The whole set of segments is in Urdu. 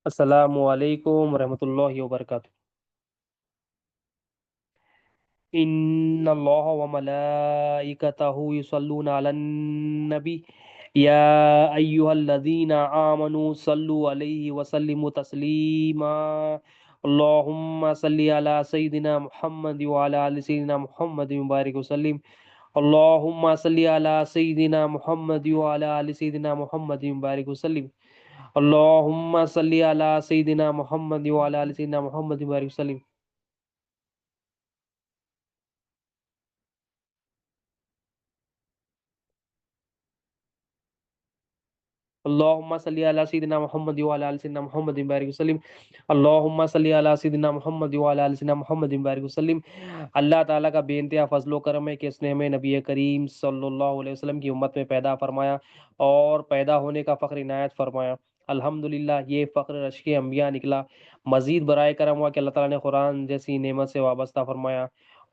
السلام علیکم ورحمۃ اللہ وبرکاتہ۔ ان اللہ و ملائکتہ یصلون علی النبی یا ایھا الذین آمنوا صلوا علیہ وسلموا تسلیما۔ اللہم صلی علی سیدنا محمد وعلی آل سیدنا محمد مبارک وسلم۔ اللہم صلی علی سیدنا محمد وعلی آل سیدنا محمد مبارک وسلم۔ اللہم صلی علی سیدنا محمد وعلی آل سیدنا محمد مبارک وسلم۔ اللہم صلی علی سیدنا محمد وعلی آل سیدنا محمد مبارک وسلم۔ اللہم صلی علی سیدنا محمد وعلی آل سیدنا محمد مبارک وسلم۔ اللہ تعالیٰ کا بے انتہا فضل و کرم ہے کہ اس نے ہمیں نبی کریم صلی اللہ علیہ وسلم کی امت میں پیدا فرمایا اور پیدا ہونے کا فخر عنایت فرمایا۔ الحمدللہ یہ فخر رشک انبیاء نکلا۔ مزید برائے کرم ہوا کہ اللہ تعالیٰ نے قرآن جیسی نعمت سے وابستہ فرمایا،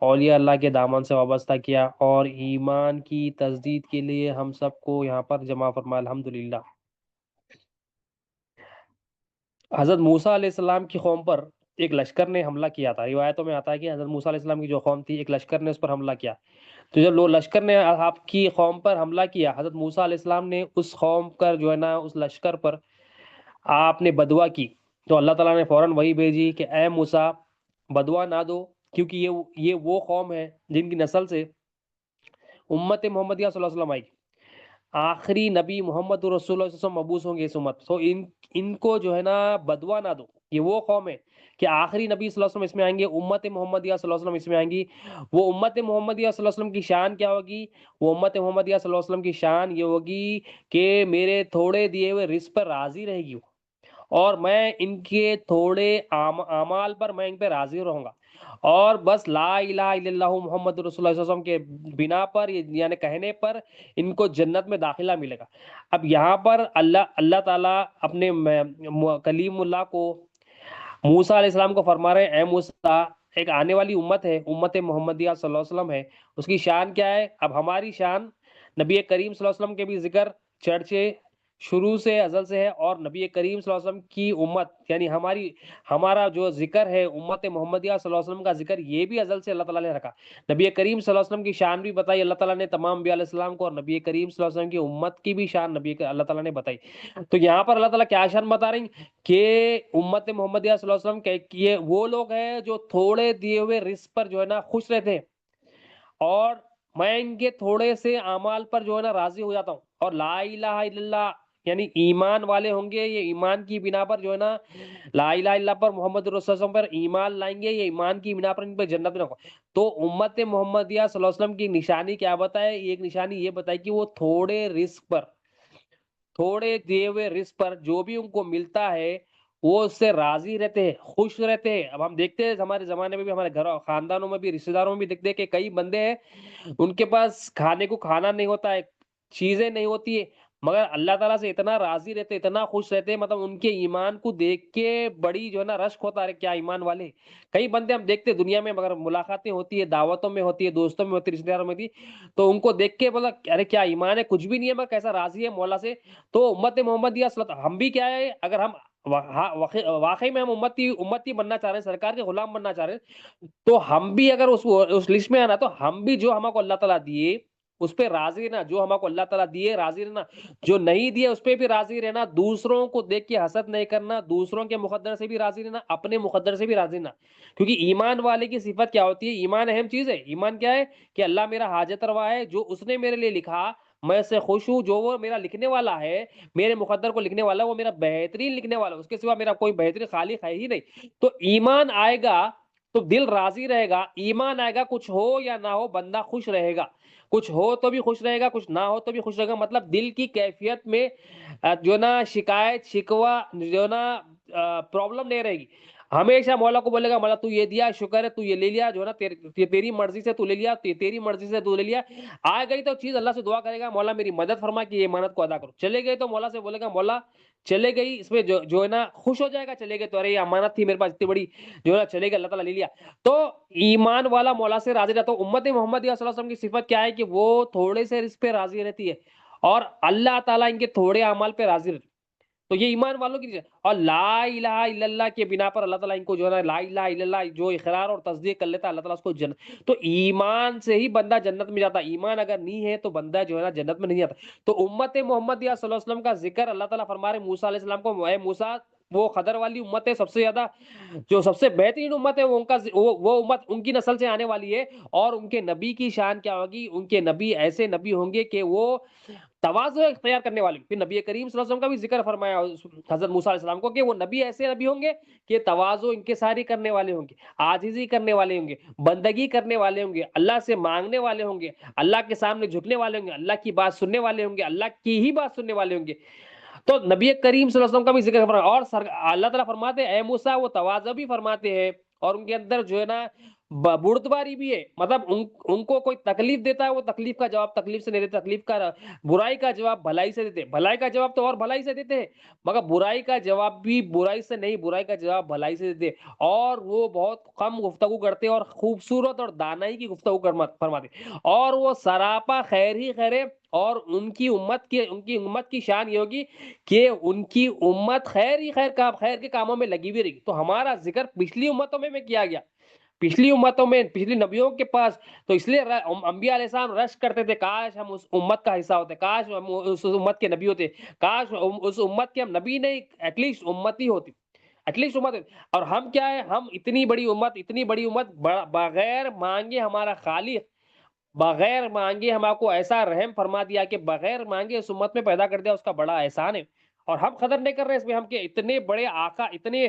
اولیاء اللہ کے دامن سے وابستہ کیا اور ایمان کی تجدید کے لیے ہم سب کو یہاں پر جمع فرمایا۔ الحمدللہ۔ حضرت موسیٰ علیہ السلام کی قوم پر ایک لشکر نے حملہ کیا تھا۔ روایتوں میں آتا ہے کہ حضرت موسیٰ علیہ السلام کی جو قوم تھی، ایک لشکر نے اس پر حملہ کیا۔ تو جب لشکر نے آپ کی قوم پر حملہ کیا، حضرت موسیٰ علیہ السلام نے اس قوم پر جو ہے نا اس لشکر پر آپ نے بدعا کی، تو اللہ تعالیٰ نے فوراً وہی بھیجی کہ اے موسیٰ بدعا نہ دو، کیونکہ یہ وہ قوم ہے جن کی نسل سے امت محمدیہ صلی اللہ علیہ وسلم آئی۔ آخری نبی محمد رسول اللہ صلی اللہ علیہ وسلم مبعوث ہوں گے اس امت، تو ان کو جو ہے نا بدعا نہ دو۔ یہ وہ قوم ہے کہ آخری نبی صلی اللہ علیہ وسلم اس میں آئیں گے، امت محمدیہ صلی اللہ علیہ وسلم اس میں آئیں گی۔ وہ امت محمدیہ صلی اللہ علیہ وسلم کی شان کیا ہوگی؟ وہ امت محمدیہ صلی اللہ علیہ وسلم کی شان یہ ہوگی کہ میرے تھوڑے دیے ہوئے رزق پر راضی رہے گی، اور میں ان کے تھوڑے اعمال پر میں ان پہ راضی رہوں گا، اور بس لا الہ الا اللہ محمد رسول اللہ صلی اللہ علیہ وسلم کے بنا پر یعنی کہنے پر ان کو جنت میں داخلہ ملے گا۔ اب یہاں پر اللہ تعالیٰ اپنے کلیم اللہ کو موسیٰ علیہ السلام کو فرما رہے ہیں، اے موسیٰ ایک آنے والی امت ہے، امت محمدیہ صلی اللہ علیہ وسلم ہے، اس کی شان کیا ہے؟ اب ہماری شان نبی کریم صلی اللہ علیہ وسلم کے بھی ذکر چرچے شروع سے ازل سے ہے، اور نبی کریم صلی اللہ علیہ وسلم کی امت یعنی ہمارا جو ذکر ہے امت محمدیہ صلی اللہ علیہ وسلم کا ذکر، یہ بھی ازل سے اللہ تعالیٰ نے رکھا۔ نبی کریم صلی اللہ علیہ وسلم کی شان بھی بتائی اللہ تعالیٰ نے تمام انبیاء علیہ السلام کو، اور نبی کریم صلی اللہ علیہ وسلم کی امت کی بھی شان اللہ تعالیٰ نے بتائی۔ تو یہاں پر اللہ تعالیٰ کیا شان بتا رہی ہیں کہ امت محمدیہ صلی اللہ علیہ وسلم یہ وہ لوگ ہیں جو تھوڑے دیے ہوئے رزق پر جو ہے نا خوش رہتے ہیں، اور میں ان کے تھوڑے سے اعمال پر جو ہے نا راضی ہو جاتا ہوں، اور لا الہ الا اللہ یعنی ایمان والے ہوں گے، یہ ایمان کی بنا پر جو ہے نا لا الہ الا اللہ پر محمد رسول اللہ صلی اللہ علیہ وسلم پر ایمان لائیں گے، یہ ایمان کی بنا پر ان پہ جنت میں رکھو۔ تو امت محمدیہ صلی اللہ علیہ وسلم کی نشانی کیا بتائے؟ ایک نشانی یہ بتائی کہ وہ تھوڑے رزق پر، تھوڑے دیے ہوئے رزق پر جو بھی ان کو ملتا ہے وہ اس سے راضی رہتے ہیں، خوش رہتے ہیں۔ اب ہم دیکھتے ہیں ہمارے زمانے میں بھی، ہمارے گھروں خاندانوں میں بھی، رشتہ داروں میں بھی دیکھتے ہیں کہ کئی بندے ہیں ان کے پاس کھانے کو کھانا نہیں ہوتا ہے، چیزیں نہیں ہوتی ہے، مگر اللہ تعالیٰ سے اتنا راضی رہتے، اتنا خوش رہتے، مطلب ان کے ایمان کو دیکھ کے بڑی جو ہے نا رشک ہوتا ہے کیا ایمان والے۔ کئی بندے ہم دیکھتے ہیں دنیا میں، مگر ملاقاتیں ہوتی ہے، دعوتوں میں ہوتی ہے، دوستوں میں ہوتی ہے، رشتہ داروں میں ہوتی ہے، تو ان کو دیکھ کے بولا ارے کیا ایمان ہے، کچھ بھی نہیں ہے مگر کیسا راضی ہے مولا سے۔ تو امت محمدیہ صلی اللہ علیہ وسلم ہم بھی کیا ہے، اگر ہم واقعی میں ہم امتی بننا چاہ رہے ہیں، سرکار کے غلام بننا چاہ رہے ہیں، تو ہم بھی اگر اس لسٹ میں آنا، تو ہم بھی جو ہم کو اللہ تعالیٰ دیے اس پہ راضی رہنا، جو ہم کو اللہ تعالیٰ دیے راضی رہنا، جو نہیں دیے اس پہ بھی راضی رہنا، دوسروں کو دیکھ کے حسد نہیں کرنا، دوسروں کے مقدر سے بھی راضی رہنا، اپنے مقدر سے بھی راضی رہنا۔ کیونکہ ایمان والے کی صفت کیا ہوتی ہے؟ ایمان اہم چیز ہے۔ ایمان کیا ہے کہ اللہ میرا حاجت روا ہے، جو اس نے میرے لیے لکھا میں اس سے خوش ہوں، جو وہ میرا لکھنے والا ہے، میرے مقدر کو لکھنے والا، وہ میرا بہترین لکھنے والا، اس کے سوا میرا کوئی بہترین خالق ہے ہی نہیں۔ تو ایمان آئے گا تو دل راضی رہے گا، ایمان آئے گا کچھ ہو یا نہ ہو بندہ خوش رہے گا، کچھ ہو تو بھی خوش رہے گا، کچھ نہ ہو تو بھی خوش رہے گا، مطلب دل کی کیفیت میں جو نا شکایت شکوہ جو نا پرابلم نہیں رہے گی۔ ہمیشہ مولا کو بولے گا مولا تو یہ دیا، شکر ہے تو یہ لے لیا، جو ہے نا تیری مرضی سے تو لے لیا، تیری مرضی سے تو لے لیا۔ آ گئی تو چیز اللہ سے دعا کرے گا مولا میری مدد فرما کہ یہ امانت کو ادا کرو، چلے گئے تو مولا سے بولے گا مولا چلے گئی اس میں جو ہے نا خوش ہو جائے گا، چلے گئے تو ارے یہ امانت تھی میرے پاس اتنی بڑی، جو ہے نا چلے گئے اللہ تعالیٰ لے لیا۔ تو ایمان والا مولا سے راضی رہتا ہوں۔ امت محمدیہ صلی اللہ علیہ وسلم کی صفت کیا ہے کہ وہ تھوڑے سے رزق پہ راضی رہتی ہے، اور اللہ تعالیٰ ان کے تھوڑے اعمال پہ راضی رہتی ہے۔ تو یہ ایمان والوں کی اور لا الہ الا اللہ کے بنا پر اللہ تعالیٰ ان کو جو ہے نا لا الہ الا اللہ جو اقرار اور تصدیق کر لیتا ہے اللہ تعالیٰ اس کو جنت، تو ایمان سے ہی بندہ جنت میں جاتا ہے، ایمان اگر نہیں ہے تو بندہ جو ہے نا جنت میں نہیں جاتا۔ تو امت محمدیہ صلی اللہ علیہ وسلم کا ذکر اللہ تعالیٰ فرما رہے موسیٰ علیہ السلام کو، اے موسیٰ وہ خضر والی امت ہے، سب سے زیادہ جو سب سے بہترین امت ہے وہ ان کا وہ امت ان کی نسل سے آنے والی ہے، اور ان کے نبی کی شان کیا ہوگی، ان کے نبی ایسے نبی ہوں گے کہ وہ تواضع اختیار کرنے والے، پھر نبی کریم صلی اللہ علیہ وسلم کا بھی ذکر فرمایا حضرت موسیٰ علیہ السلام کو کہ وہ نبی ایسے نبی ہوں گے کہ تواضع انکساری کرنے والے ہوں گے، عاجزی کرنے والے ہوں گے، بندگی کرنے والے ہوں گے، اللہ سے مانگنے والے ہوں گے، اللہ کے سامنے جھکنے والے ہوں گے، اللہ کی بات سننے والے ہوں گے، اللہ کی ہی بات سننے والے ہوں گے۔ تو نبی کریم صلی اللہ علیہ وسلم کا بھی ذکر فرمایا، اور اللہ تعالیٰ فرماتے ہیں اے موسیٰ وہ تواضع بھی فرماتے ہیں، اور ان کے اندر جو ہے نا بردباری بھی ہے، مطلب ان کو کوئی تکلیف دیتا ہے وہ تکلیف کا جواب تکلیف سے نہیں دیتے، تکلیف کا برائی کا جواب بھلائی سے دیتے، بھلائی کا جواب تو اور بھلائی سے دیتے ہیں، مگر برائی کا جواب بھی برائی سے نہیں، برائی کا جواب بھلائی سے دیتے، اور وہ بہت کم گفتگو کرتے اور خوبصورت اور دانائی کی گفتگو فرماتے، اور وہ سراپا خیر ہی خیر ہے، اور ان کی امت کی شان یہ ہوگی کہ ان کی امت خیر ہی خیر کے کاموں میں لگی ہوئی رہی۔ تو ہمارا ذکر پچھلی امتوں میں کیا گیا، پچھلی امتوں میں پچھلی نبیوں کے پاس، تو اس لیے انبیاء علیہ السلام رش کرتے تھے کاش ہم اس امت کا حصہ ہوتے، کاش ہم اس امت کے نبی ہوتے، کاش اس امت کے ہم نبی نہیں ایٹ لیسٹ امتی ہوتی، ایٹ لیسٹ امت ہوتی۔ اور ہم کیا ہے، ہم اتنی بڑی امت بغیر مانگے ہمارا خالق بغیر مانگے ہم آپ کو ایسا رحم فرما دیا کہ بغیر مانگے اس امت میں پیدا کر دیا، اس کا بڑا احسان ہے، اور ہم قدر نہیں کر رہے اس میں، ہم کے اتنے بڑے آقا، اتنے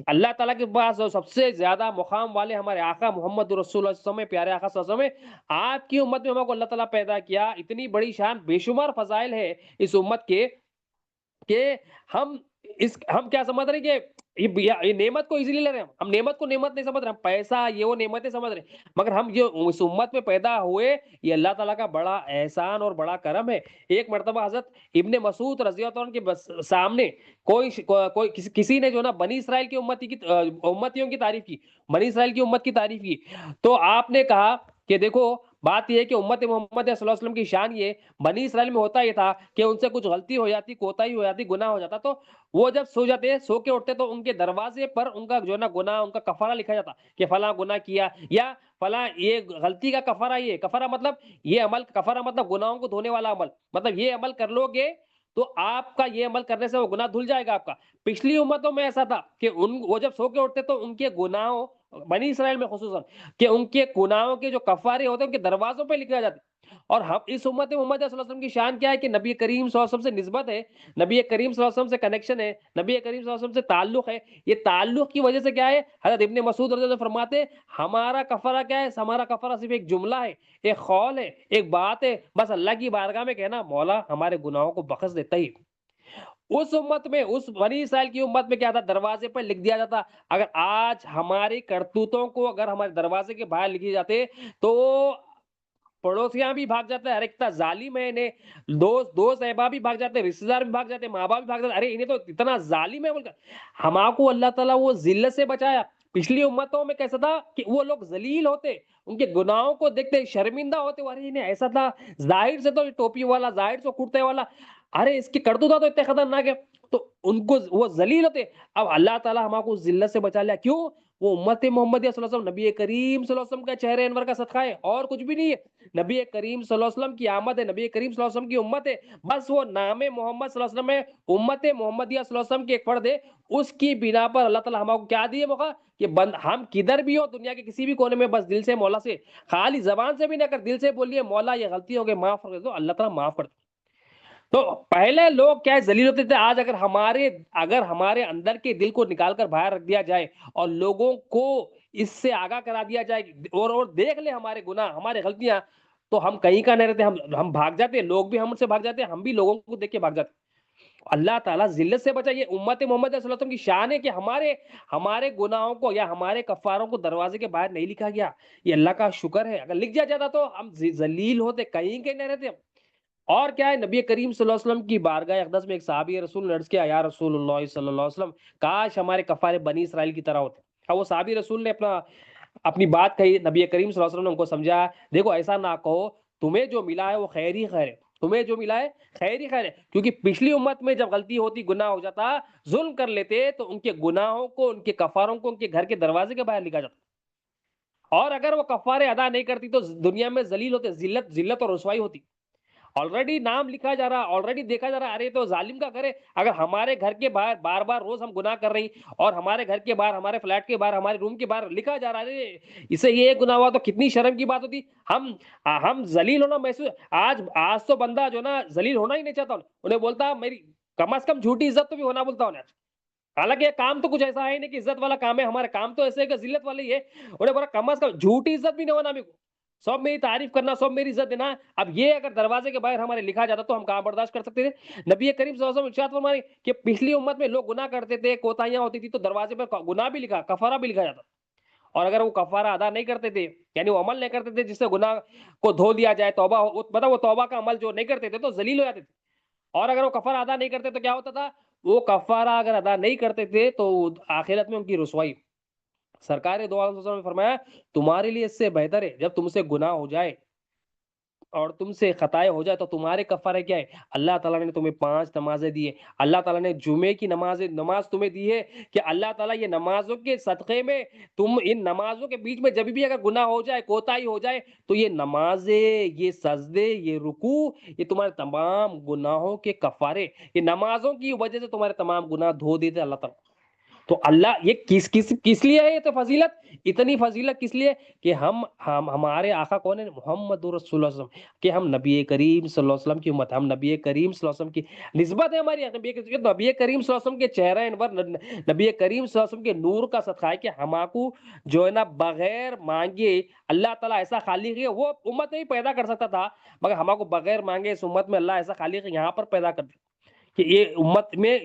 اللہ تعالیٰ کے پاس جو سب سے زیادہ مقام والے ہمارے آقا محمد رسول اللہ صلی اللہ علیہ وسلم، پیارے آقا صلی اللہ علیہ وسلم، آپ کی امت میں ہم کو اللہ تعالیٰ پیدا کیا، اتنی بڑی شان بے شمار فضائل ہے اس امت کے کہ ہم ہم کیا سمجھ رہے ہیں کہ یہ نعمت کو ایزیلی لے رہے ہیں، ہم نعمت کو نعمت نہیں سمجھ رہے، ہم پیسہ یہ وہ نعمتیں سمجھ رہے ہیں، مگر ہم جو اس امت میں پیدا ہوئے یہ اللہ تعالیٰ کا بڑا احسان اور بڑا کرم ہے۔ ایک مرتبہ حضرت ابن مسعود رضی اللہ عنہ کے سامنے کوئی کسی نے جو نا بنی اسرائیل کی امتیوں کی تعریف کی، بنی اسرائیل کی امت کی تعریف کی، تو آپ نے کہا کہ دیکھو بات یہ ہے کہ امت محمد صلی اللہ علیہ وسلم کی شان یہ بنی اسرائیل میں ہوتا یہ تھا کہ ان سے کچھ غلطی ہو جاتی، کوتاہی ہو جاتی، گناہ ہو جاتا، تو وہ جب سو جاتے سو کے اٹھتے تو ان کے دروازے پر ان کا جو نا گناہ ان کا کفارہ لکھا جاتا کہ فلاں گناہ کیا، یا فلاں یہ غلطی کا کفارہ، یہ کفارہ مطلب یہ عمل، کفارہ مطلب گناہوں کو دھونے والا عمل، مطلب یہ عمل کر لو گے تو آپ کا یہ عمل کرنے سے وہ گناہ دھل جائے گا آپ کا۔ پچھلی امتوں میں ایسا تھا کہ وہ جب سو کے اٹھتے تو ان کے گناہوں، بنی اسرائیل میں خصوصاً، کہ ان کے گناہوں کے جو کفارے ہوتے ہیں ان کے دروازوں پہ لکھے جاتے، اور ہم اس امت محمد صلی اللہ علیہ وسلم کی شان کیا ہے کہ نبی کریم صلی اللہ علیہ وسلم سے نسبت ہے، نبی کریم صلی اللہ علیہ وسلم سے کنیکشن ہے، نبی کریم صلی اللہ علیہ وسلم سے تعلق ہے، یہ تعلق کی وجہ سے کیا ہے، حضرت ابن مسعود رضی اللہ عنہ فرماتے ہیں ہمارا کفارہ کیا ہے، ہمارا کفارہ صرف ایک جملہ ہے، ایک قول ہے، ایک بات ہے، بس اللہ کی بارگاہ میں کہنا مولا ہمارے گناہوں کو بخش دیتا ہی۔ اس امت میں، اس بنی اسرائیل کی امت میں کیا تھا، دروازے پر لکھ دیا جاتا، اگر آج ہماری کرتوتوں کو اگر ہمارے دروازے کے باہر لکھی جاتے تو پڑوسیاں بھی بھاگ جاتے ہیں، ارے اتنا ظالم ہے انہیں، دوست احباب بھی بھاگ جاتے ہیں، رشتے دار بھی بھاگ جاتے ہیں، ماں باپ بھی بھاگ جاتے ہیں، ارے انہیں تو اتنا ظالم ہے بول کر۔ ہما کو اللہ تعالیٰ وہ ذلت سے بچایا۔ پچھلی امتوں میں کیسا تھا کہ وہ لوگ ذلیل ہوتے، ان کے گناہوں کو دیکھتے شرمندہ ہوتے، ارے انہیں ایسا تھا، ظاہر سے تو ٹوپی والا، ظاہر سے کرتے والا، ارے اس کی کرتوتا تو اتنے خطرناک ہے، تو ان کو وہ ذلیل ہوتے۔ اب اللہ تعالیٰ ہما کو ذلت سے بچا لیا، کیوں؟ وہ امت محمدیہ صلی اللہ علیہ وسلم، نبی کریم صلی اللہ علیہ وسلم کا چہرے انور کا صدقہ ہے، اور کچھ بھی نہیں ہے، نبی کریم صلی اللہ علیہ وسلم کی آمد ہے، نبی کریم صلی اللہ علیہ وسلم کی امت ہے، بس وہ نام محمد صلی اللہ علیہ وسلم ہے، امت محمدیہ صلی اللہ علیہ وسلم کی ایک فرد ہے، اس کی بنا پر اللہ تعالیٰ ہم کو کیا دیے موقع کہ ہم کدھر بھی ہو دنیا کے کسی بھی کونے میں، بس دل سے مولا سے، خالی زبان سے بھی نہ کر، دل سے بولیے مولا یہ غلطی ہو گئی معاف کر دو، اللہ تعالیٰ معاف کر دو۔ تو پہلے لوگ کیا ذلیل ہوتے تھے، آج اگر ہمارے اندر کے دل کو نکال کر باہر رکھ دیا جائے اور لوگوں کو اس سے آگاہ کرا دیا جائے اور دیکھ لے ہمارے گناہ، ہمارے غلطیاں، تو ہم کہیں کا نہیں رہتے، ہم بھاگ جاتے ہیں، لوگ بھی ہم سے بھاگ جاتے ہیں، ہم بھی لوگوں کو دیکھ کے بھاگ جاتے ہیں۔ اللہ تعالیٰ ذلت سے بچا، یہ امت محمد صلی اللہ علیہ وسلم کی شان ہے کہ ہمارے گناہوں کو یا ہمارے کفاروں کو دروازے کے باہر نہیں لکھا گیا، یہ اللہ کا شکر ہے، اگر لکھ دیا جاتا تو ہم ذلیل ہوتے، کہیں کے نہیں رہتے ہم۔ اور کیا ہے، نبی کریم صلی اللہ علیہ وسلم کی بارگاہ اقدس میں ایک صحابی رسول نے عرض کیا یا رسول اللہ صلی اللہ علیہ وسلم کاش ہمارے کفارے بنی اسرائیل کی طرح ہوتے۔ اب وہ صحابی رسول نے اپنی بات کہی، نبی کریم صلی اللہ علیہ وسلم نے ان کو سمجھایا، دیکھو ایسا نہ کہو، تمہیں جو ملا ہے وہ خیر ہی خیر ہے، تمہیں جو ملا ہے خیر ہی خیر ہے، کیونکہ پچھلی امت میں جب غلطی ہوتی، گناہ ہو جاتا، ظلم کر لیتے، تو ان کے گناہوں کو، ان کے کفاروں کو ان کے گھر کے دروازے کے باہر لکھا جاتا، اور اگر وہ کفارے ادا نہیں کرتی تو دنیا میں ذلیل ہوتے، ذلت اور رسوائی ہوتی۔ آلریڈی نام لکھا جا رہا، آلریڈی دیکھا جا رہا، ارے تو ظالم کا کرے، اگر ہمارے گھر کے باہر بار بار روز ہم گناہ کر رہی، اور ہمارے گھر کے باہر، ہمارے فلیٹ کے باہر، ہمارے روم کے باہر لکھا جا رہا ہے اسے یہ گناہ ہوا، تو کتنی شرم کی بات ہوتی۔ ہم ذلیل ہونا محسوس، آج تو بندہ جو نا ذلیل ہونا ہی نہیں چاہتا، انہیں بولتا میری کم از کم جھوٹی عزت تو بھی ہونا بولتا انہیں، حالانکہ یہ کام تو کچھ ایسا ہے نہیں کہ عزت والا کام ہے، ہمارا کام تو ایسے ہے کہ ذلت والا ہی ہے، انہیں بولا کم از کم جھوٹی عزت بھی نہیں ہونا میرے کو، سب میری تعریف کرنا، سب میری عزت دینا۔ اب یہ اگر دروازے کے باہر ہمارے لکھا جاتا تو ہم کہاں برداشت کر سکتے تھے؟ نبی کریم صلی اللہ علیہ وسلم ارشاد فرمائے کہ پچھلی امت میں لوگ گناہ کرتے تھے، کوتاہیاں ہوتی تھی، تو دروازے پر گناہ بھی لکھا، کفارہ بھی لکھا جاتا، اور اگر وہ کفارہ ادا نہیں کرتے تھے، یعنی وہ عمل نہیں کرتے تھے جس سے گناہ کو دھو دیا جائے، توبہ وہ توبہ کا عمل جو نہیں کرتے تھے تو ذلیل ہو جاتے تھے، اور اگر وہ کفارہ ادا نہیں کرتے تو کیا ہوتا تھا؟ وہ کفارہ اگر ادا نہیں کرتے تھے تو آخرت میں ان کی رسوائی۔ سرکار دو عالم صلی اللہ علیہ وسلم نے فرمایا تمہارے لیے اس سے بہتر ہے جب تم سے گناہ ہو جائے اور تم سے خطائیں ہو جائے تو تمہارے کفارے کیا ہے؟ اللہ تعالیٰ نے تمہیں 5 نمازیں دی ہے، اللہ تعالیٰ نے جمعے کی نماز تمہیں دی ہے، کہ اللہ تعالیٰ یہ نمازوں کے صدقے میں، تم ان نمازوں کے بیچ میں جب بھی اگر گناہ ہو جائے، کوتاہی ہو جائے، تو یہ نمازیں، یہ سجدے، یہ رکوع، یہ تمہارے تمام گناہوں کے کفارے، یہ نمازوں کی وجہ سے تمہارے تمام گناہ دھو دیتے اللہ تعالیٰ۔ تو اللہ یہ کس لیے ہے یہ تو فضیلت، اتنی فضیلت کس لیے کہ ہمارے آقا کون ہے؟ محمد رسول اللہ صلی اللہ علیہ وسلم، کہ ہم نبی کریم صلی اللہ علیہ وسلم کی امت، ہم نبی کریم صلی اللہ علیہ وسلم کی نسبت ہے ہماری، نبی کریم صلی اللہ علیہ وسلم کے چہرہ انور، نبی کریم صلی اللہ علیہ وسلم کے نور کا صدقہ ہے کہ ہم کو جو ہے نا بغیر مانگے اللہ تعالیٰ ایسا خالق ہے، وہ امت نہیں پیدا کر سکتا تھا، مگر ہم کو بغیر مانگے اس امت میں اللہ ایسا خالق ہے یہاں پر پیدا کر دیا، کہ یہ امت میں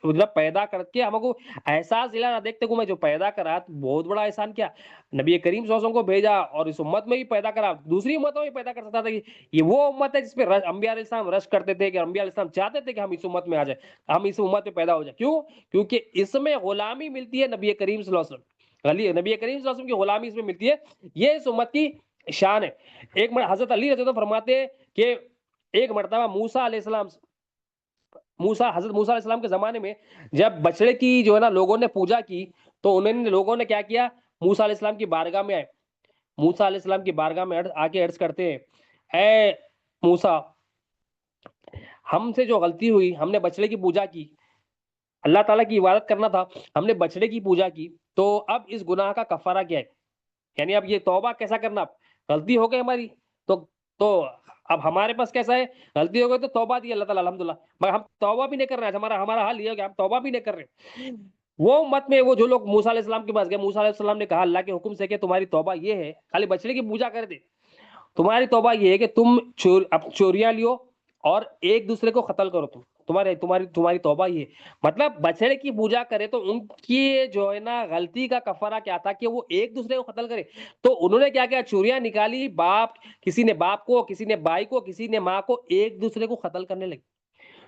مطلب پیدا کر کے ہم کو احساس دلانا، دیکھتے کو میں جو پیدا کرا بہت بڑا احسان کیا، نبی کریم صلی اللہ علیہ وسلم کو بھیجا اور اس امت میں بھی پیدا کرا، دوسری امتوں میں پیدا کر سکتا تھا کہ یہ وہ امت ہے جس پہ انبیاء علیہ السلام رش کرتے تھے، کہ انبیاء علیہ السلام چاہتے تھے کہ ہم اس امت میں آ جائیں، ہم اس امت میں پیدا ہو جائیں، کیوں؟ کیونکہ اس میں غلامی ملتی ہے نبی کریم صلی اللہ علیہ وسلم، نبی کریم صلی اللہ علیہ وسلم کی غلامی اس میں ملتی ہے، یہ اس امت کی شان ہے۔ ایک حضرت علی رضی اللہ عنہ فرماتے ہیں کہ ایک مرتبہ حضرت موسیٰ علیہ السلام کے زمانے میں جب بچڑے کی جو ہے نا لوگوں نے پوجا کی، تو لوگوں نے کیا کیا؟ موسیٰ علیہ السلام کی بارگاہ میں آئے، موسیٰ علیہ السلام کی بارگاہ میں آ کے عرض کرتے ہیں اے موسیٰ، ہم سے جو غلطی ہوئی، ہم نے بچڑے کی پوجا کی، اللہ تعالیٰ کی عبادت کرنا تھا، ہم نے بچڑے کی پوجا کی، تو اب اس گناہ کا کفارہ کیا ہے؟ یعنی اب یہ توبہ کیسا کرنا؟ غلطی ہو گئی ہماری، تو اب ہمارے پاس کیسا ہے؟ غلطی ہو گئی تو توبہ دی اللہ تعالیٰ الحمدللہ، مگر ہم توبہ بھی نہیں کر رہے ہیں، ہمارا حال یہ ہے کہ ہم توبہ بھی نہیں کر رہے۔ وہ امت میں وہ جو لوگ موسیٰ علیہ السلام کے پاس گئے، موسیٰ علیہ السلام نے کہا اللہ کے حکم سے کہ تمہاری توبہ یہ ہے، خالی بچڑے کی پوجا کر دے، تمہاری توبہ یہ ہے کہ تم اب چوریاں لیو اور ایک دوسرے کو قتل کرو، تمہاری توبہ یہ ہے۔ مطلب بچڑے کی پوجا کرے تو ان کی جو ہے نا غلطی کا کفارہ کیا تھا کہ وہ ایک دوسرے کو قتل کرے، تو انہوں نے کیا کیا؟ چوریاں نکالی، کسی نے باپ کو، کسی نے بھائی کو، کسی نے ماں کو، ایک دوسرے کو قتل کرنے لگے۔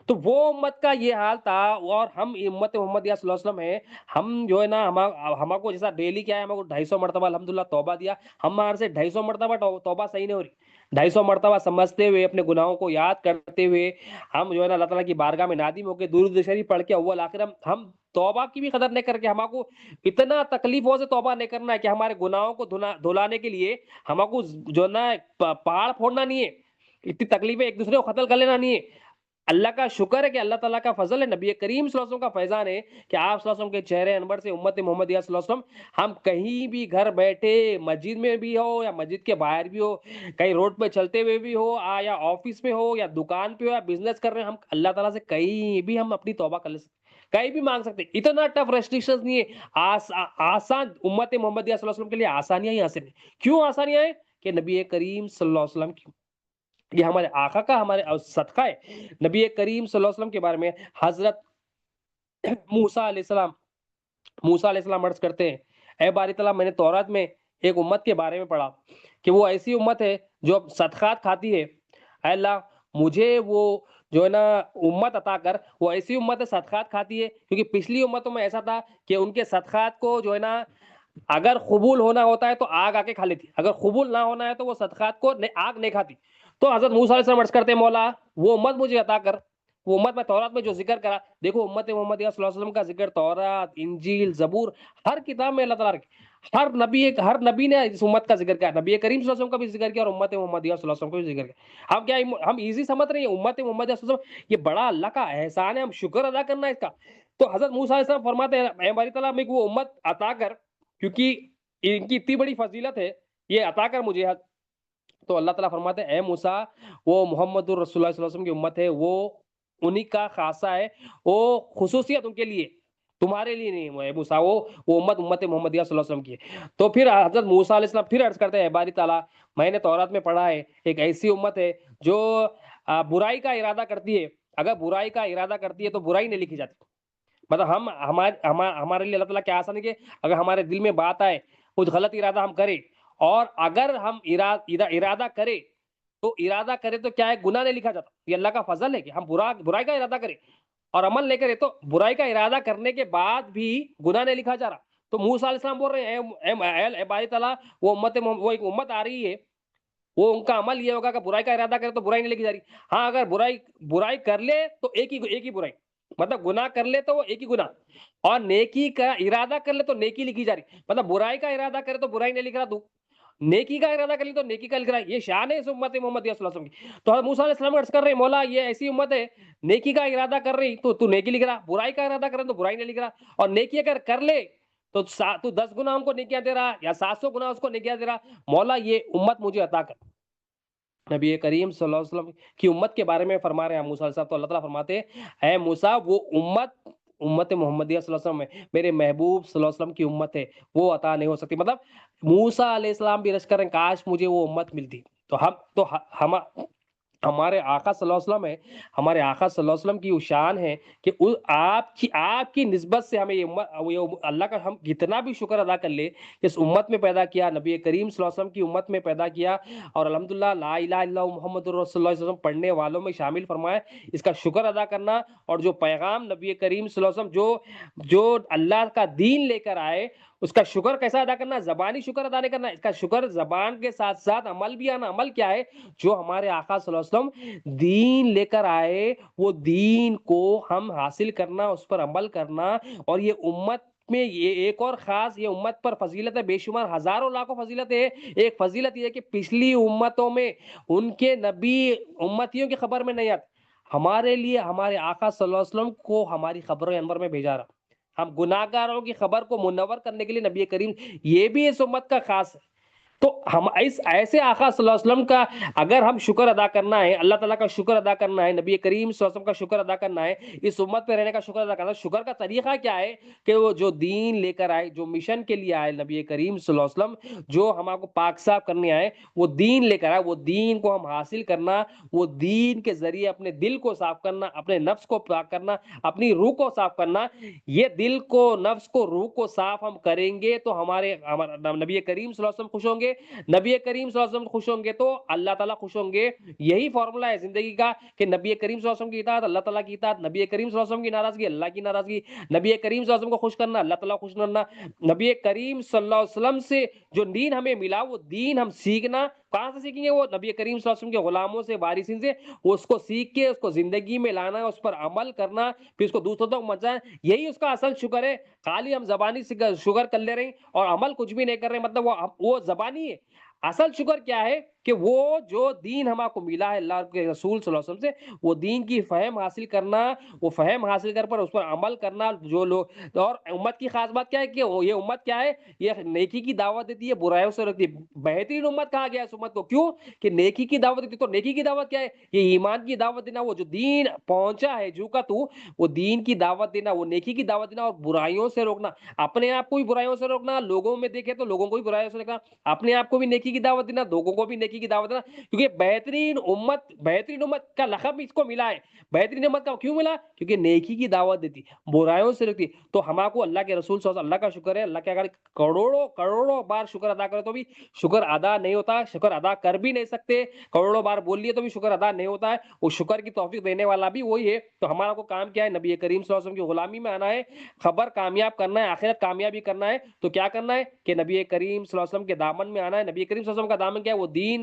تو وہ امت کا یہ حال تھا، اور ہم امت محمد صلی اللہ علیہ وسلم ہے، ہم جو ہے نا ہم کو جیسا ڈیلی کیا ہے، ہم کو 250 مرتبہ الحمدللہ توبہ دیا، ہمارے سے 250 مرتبہ توبہ صحیح نہیں ہو رہی، 250 مرتبہ سمجھتے ہوئے، اپنے گناہوں کو یاد کرتے ہوئے ہم جو ہے نا اللہ تعالیٰ کی بارگاہ میں نادم ہو کے درود شریف پڑھ کے اول آخر ہم توبہ کی بھی قدر نہیں کر کے، ہم کو اتنا تکلیفوں سے توبہ نہیں کرنا ہے کہ ہمارے گناہوں کو دھلانے کے لیے ہم کو جو ہے نا پہاڑ پھوڑنا نہیں ہے، اتنی تکلیفیں ایک دوسرے کو قتل کر لینا نہیں ہے۔ اللہ کا شکر ہے کہ اللہ تعالیٰ کا فضل ہے، نبی کریم صلی اللہ علیہ وسلم کا فیضان ہے کہ آپ صلی اللہ علیہ وسلم کے چہرے انور سے امت محمدیہ صلی اللہ علیہ وسلم، ہم کہیں بھی گھر بیٹھے، مسجد میں بھی ہو یا مسجد کے باہر بھی ہو، کہیں روڈ پہ چلتے ہوئے بھی ہو، یا آفس میں ہو یا دکان پہ ہو یا بزنس کر رہے ہیں، ہم اللہ تعالیٰ سے کہیں بھی ہم اپنی توبہ کر لے سکتے، کہیں بھی مانگ سکتے، اتنا ٹف ریسٹرکشن نہیں ہے، آسان، امت محمدیہ صلی اللہ علیہ وسلم کے لیے آسانیاں ہی حاصل ہیں۔ کیوں آسانیاں ہیں؟ کہ نبی کریم صلی اللہ علیہ وسلم کی، یہ ہمارے آقا کا ہمارے صدقہ ہے۔ نبی کریم صلی اللہ علیہ وسلم کے بارے میں حضرت موسیٰ علیہ السلام عرض کرتے ہیں اے باری تعالیٰ، میں نے تورات میں ایک امت کے بارے میں پڑھا کہ وہ ایسی امت ہے جو صدقات کھاتی ہے، اے اللہ مجھے وہ جو ہے نا امت عطا کر، وہ ایسی امت ہے صدقات کھاتی ہے، کیونکہ پچھلی امتوں میں ایسا تھا کہ ان کے صدقات کو جو ہے نا اگر قبول ہونا ہوتا ہے تو آگ آ کے کھا لیتی، اگر قبول نہ ہونا ہے تو وہ صدقات کو آگ نہیں کھاتی، تو حضرت موسیٰ علیہ السلام عرض کرتے ہیں مولا وہ امت مجھے عطا کر، وہ امت میں تورات میں جو ذکر کرا، دیکھو امت محمدیہ صلی اللہ علیہ وسلم کا ذکر تورات، انجیل، زبور، ہر کتاب میں اللہ تعالیٰ ہر نبی نے اس امت کا ذکر کیا، نبی کریم صلی اللہ علیہ وسلم کا بھی ذکر کیا اور امت محمدیہ صلی اللہ علیہ وسلم کا بھی ذکر کیا۔ ہم کیا ہم ایزی سمجھ رہے ہیں امت محمدیہ صلی اللہ علیہ وسلم، یہ بڑا اللہ کا احسان ہے، ہم شکر ادا کرنا ہے اس کا۔ تو حضرت موسیٰ علیہ السلام فرماتے ہیں اے باری تعالیٰ میں وہ امت عطا کر، کیونکہ ان کی اتنی بڑی فضیلت ہے، یہ عطا کر مجھے۔ تو اللہ تعالیٰ فرماتے ہیں اے موسیٰ وہ محمد الرسول اللہ صلی اللہ علیہ وسلم کی امت ہے، وہ انہی کا خاصہ ہے، وہ خصوصیت ان کے لیے، تمہارے لیے نہیں ہے موسیٰ، وہ امت محمدیہ صلی اللہ علیہ وسلم کی ہے۔ تو پھر حضرت موسیٰ علیہ السلام پھر عرض کرتے ہیں اے باری تعالیٰ میں نے تورات میں پڑھا ہے ایک ایسی امت ہے جو برائی کا ارادہ کرتی ہے، اگر برائی کا ارادہ کرتی ہے تو برائی نہیں لکھی جاتی۔ مطلب ہمارے لیے اللہ تعالیٰ کیا آسان ہے کہ اگر ہمارے دل میں بات آئے، کچھ غلط ارادہ ہم کریں، اور اگر ہم ارادہ کریں تو کیا ہے گناہ نہیں لکھا جاتا، یہ اللہ کا فضل ہے کہ ہم برائی کا ارادہ کریں اور عمل نہیں کرے تو برائی کا ارادہ کرنے کے بعد بھی گناہ نہیں لکھا جا رہا۔ تو موسیٰ علیہ السلام بول رہے ہیں اے باری تعالیٰ وہ ایک امت آ رہی ہے، وہ ان کا عمل یہ ہوگا کہ برائی کا ارادہ کرے تو برائی نہیں لکھی جا رہی، ہاں اگر برائی کر لے تو ایک ہی برائی، مطلب گناہ کر لے تو وہ ایک ہی گناہ، اور نیکی کا ارادہ کر لے تو نیکی لکھی جا رہی، مطلب برائی کا ارادہ کرے تو برائی نہیں لکھ رہا، تو نیکی کا ارادہ کر لی تو نیکی کا لکھ رہا ہے، یہ شان ہے اس امت محمدیہ صلی اللہ علیہ وسلم کی۔ تو حضرت موسیٰ علیہ السلام عرض کر رہے ہیں مولا یہ ایسی امت ہے نیکی کا ارادہ کر رہی تو نیکی لکھ رہا، برائی کا ارادہ کر رہے تو برائی نہیں لکھ رہا، اور نیکی اگر کر لے تو 10 گناہ ان کو نیکیاں دے رہا یا 700 گناہ اس کو نیکیاں دے رہا، مولا یہ امت مجھے عطا کر۔ نبی کریم صلی اللہ علیہ وسلم کی امت کے بارے میں فرما رہے ہیں موسیٰ علیہ السلام، تو اللہ تعالیٰ فرماتے ہیں اے موسیٰ وہ امت محمدیہ صلی اللہ علیہ وسلم ہے، میرے محبوب صلی اللہ علیہ وسلم کی امت ہے، وہ عطا نہیں ہو سکتی۔ مطلب موسیٰ علیہ السلام بھی رشک کریں کاش مجھے وہ امت ملتی، تو ہم ہمارے آقا صلی اللہ علیہ وسلم ہے، ہمارے آقا صلی اللہ علیہ وسلم کی وہ شان ہے کہ آپ کی نسبت سے ہمیں یہ اللہ کا ہم کتنا بھی شکر ادا کر لے کہ اس امت میں پیدا کیا، نبی کریم صلی اللہ علیہ وسلم کی امت میں پیدا کیا، اور الحمدللہ لا الہ الا اللہ محمد الرسول اللہ صلی اللہ علیہ وسلم پڑھنے والوں میں شامل فرمائے، اس کا شکر ادا کرنا، اور جو پیغام نبی کریم صلی اللہ علیہ وسلم جو اللہ کا دین لے کر آئے اس کا شکر کیسا ادا کرنا، زبانی شکر ادا نہیں کرنا، اس کا شکر زبان کے ساتھ ساتھ عمل بھی آنا۔ عمل کیا ہے؟ جو ہمارے آقا صلی اللہ علیہ وسلم دین لے کر آئے وہ دین کو ہم حاصل کرنا، اس پر عمل کرنا، اور یہ امت میں یہ ایک اور خاص یہ امت پر فضیلت ہے، بے شمار ہزاروں لاکھوں فضیلت ہے۔ ایک فضیلت یہ ہے کہ پچھلی امتوں میں ان کے نبی امتیوں کی خبر میں نہیں آتے، ہمارے لیے ہمارے آقا صلی اللہ علیہ وسلم کو ہماری خبر انور میں بھیجا رہا، ہم گناہ گاروں کی خبر کو منور کرنے کے لیے نبی کریم، یہ بھی اس امت کا خاص ہے۔ تو ہم ایسے آقا صلی اللہ علیہ وسلم کا اگر ہم شکر ادا کرنا ہے، اللہ تعالیٰ کا شکر ادا کرنا ہے، نبی کریم صلی اللہ علیہ وسلم کا شکر ادا کرنا ہے، اس امت پہ رہنے کا شکر ادا کرنا ہے، شکر کا طریقہ کیا ہے کہ وہ جو دین لے کر آئے، جو مشن کے لیے آئے نبی کریم صلی اللہ علیہ وسلم، جو ہمارے کو پاک صاف کرنے آئے، وہ دین لے کر آئے، وہ دین کو ہم حاصل کرنا، وہ دین کے ذریعے اپنے دل کو صاف کرنا، اپنے نفس کو پاک کرنا، اپنی روح کو صاف کرنا۔ یہ دل کو، نفس کو، روح کو صاف ہم کریں گے تو ہمارے نبی کریم صلی اللہ علیہ وسلم خوش ہوں گے، نبی کریم صلی اللہ علیہ وسلم خوش ہوں گے تو اللہ تعالیٰ خوش ہوں گے۔ یہی فارمولا ہے زندگی کا کہ نبی کریم صلی اللہ علیہ وسلم کی اطاعت اللہ تعالیٰ کی اطاعت، نبی کریم صلی اللہ علیہ وسلم کی ناراضگی اللہ کی ناراضگی، نبی کریم صلی اللہ علیہ وسلم کو خوش کرنا اللہ تعالیٰ خوش کرنا، نبی کریم صلی اللہ علیہ وسلم سے جو دین ہمیں ملا وہ دین ہم سیکھنا، کہاں سے سیکھیں گے؟ وہ نبی کریم صلی اللہ علیہ وسلم کے غلاموں سے، وارثین سے، اس کو سیکھ کے اس کو زندگی میں لانا، اس پر عمل کرنا، پھر اس کو دوسروں تک پہنچانا، یہی اس کا اصل شکر ہے۔ خالی ہم زبانی شکر کر لے رہے ہیں اور عمل کچھ بھی نہیں کر رہے، مطلب وہ زبانی ہے۔ اصل شکر کیا ہے کہ وہ جو دین ہمارے کو ملا ہے اللہ کے رسول صلی اللہ علیہ وسلم سے، وہ دین کی فہم حاصل کرنا، وہ فہم حاصل کر پر اس پر عمل کرنا۔ جو لوگ، اور امت کی خاص بات کیا ہے کہ یہ امت کیا ہے؟ یہ نیکی کی دعوت دیتی ہے، برائیوں سے روکتی ہے۔ بہترین امت کہا گیا اس امت کو، کیوں کہ نیکی کی دعوت دیتی ہے۔ تو نیکی کی دعوت کیا ہے؟ یہ ایمان کی دعوت دینا، وہ جو دین پہنچا ہے جو کا تو وہ دین کی دعوت دینا، وہ نیکی کی دعوت دینا، اور برائیوں سے روکنا، اپنے آپ کو بھی برائیوں سے روکنا، لوگوں میں دیکھے تو لوگوں کو بھی برائیوں سے روکنا، اپنے آپ کو بھی نیکی کی دعوت دینا، لوگوں کو بھی نیکی کی دعوت دینا، کیونکہ بہترین امت کا لقب اس کو ملا ہے۔ بہترین امت کا کیوں ملا؟ کیونکہ نیکی کی دعوت دیتی، برائیوں سے روکتی۔ تو ہمارے کو اللہ کے رسول صلی اللہ علیہ وسلم، اللہ کا شکر ہے، اللہ کے اگر کروڑوں بار شکر ادا کرے تو بھی شکر ادا نہیں ہوتا، شکر ادا کر بھی نہیں سکتے، کروڑوں بار بول لیے تو بھی شکر ادا نہیں ہوتا ہے، وہ شکر کی توفیق دینے والا بھی وہی ہے۔ تو ہمارا کو کام کیا ہے؟ نبی کریم صلی اللہ علیہ وسلم کی غلامی میں آنا ہے، خبر کامیاب کرنا ہے، آخرت کامیابی کرنا ہے۔ تو کیا کرنا ہے کہ نبی کریم صلی اللہ علیہ وسلم کے دامن میں آنا ہے۔ نبی کریم صلی اللہ علیہ وسلم کا دامن کیا ہے؟ وہ دین